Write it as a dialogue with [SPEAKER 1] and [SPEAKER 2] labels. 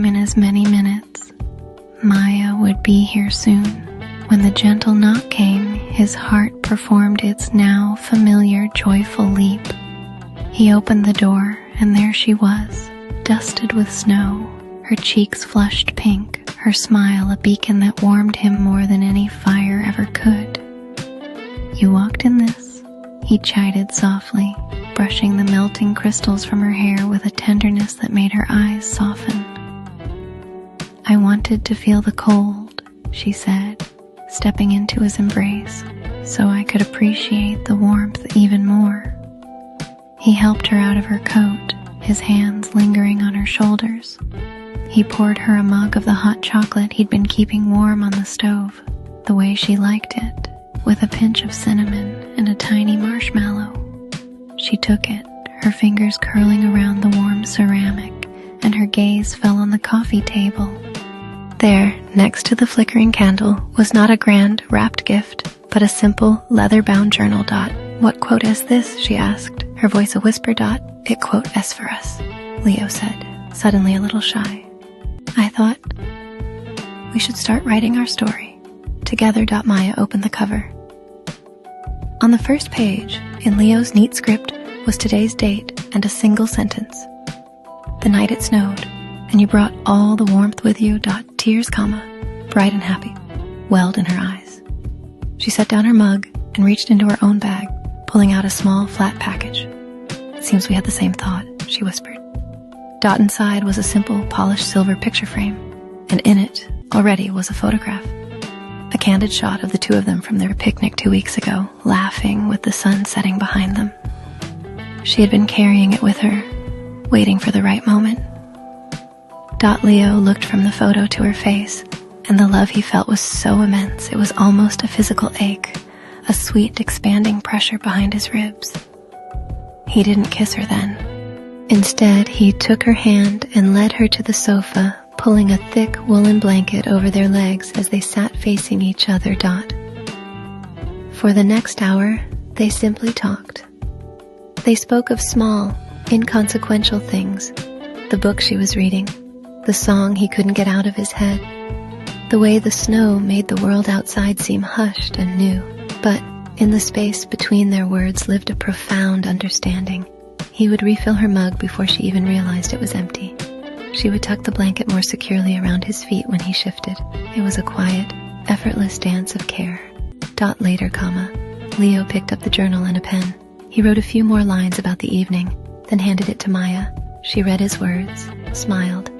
[SPEAKER 1] time in as many minutes. Maya would be here soon. When the gentle knock came, his heart performed its now familiar joyful leap. He opened the door, and there she was, dusted with snow, her cheeks flushed pink, her smile a beacon that warmed him more than any fire ever could. "You walked in this," he chided softly, brushing the melting crystals from her hair with a tenderness that made her eyes soften. "I wanted to feel the cold," she said, stepping into his embrace, "so I could appreciate the warmth even more." He helped her out of her coat, his hands lingering on her shoulders. He poured her a mug of the hot chocolate he'd been keeping warm on the stove, the way she liked it, with a pinch of cinnamon and a tiny marshmallow. She took it, her fingers curling around the warm ceramic, and her gaze fell on the coffee table. There, next to the flickering candle, was not a grand, wrapped gift, but a simple, leather-bound journal. "What quote is this?" she asked, her voice a whisper. "It quote S for us," Leo said, suddenly a little shy. "I thought we should start writing our story together." Maya opened the cover. On the first page, in Leo's neat script, was today's date and a single sentence. "The night it snowed, and you brought all the warmth with you. Tears, bright and happy, welled in her eyes." She set down her mug and reached into her own bag, pulling out a small, flat package. "It seems we had the same thought," she whispered. Inside was a simple, polished silver picture frame, and in it, already, was a photograph. A candid shot of the two of them from their picnic 2 weeks ago, laughing with the sun setting behind them. She had been carrying it with her, waiting for the right moment. Leo looked from the photo to her face, and the love he felt was so immense it was almost a physical ache, a sweet, expanding pressure behind his ribs. He didn't kiss her then. Instead, he took her hand and led her to the sofa, pulling a thick woolen blanket over their legs as they sat facing each other. For the next hour, they simply talked. They spoke of small, inconsequential things, the book she was reading, the song he couldn't get out of his head, the way the snow made the world outside seem hushed and new. But in the space between their words lived a profound understanding. He would refill her mug before she even realized it was empty. She would tuck the blanket more securely around his feet when he shifted. It was a quiet, effortless dance of care. Later, Leo picked up the journal and a pen. He wrote a few more lines about the evening, then handed it to Maya. She read his words, smiled,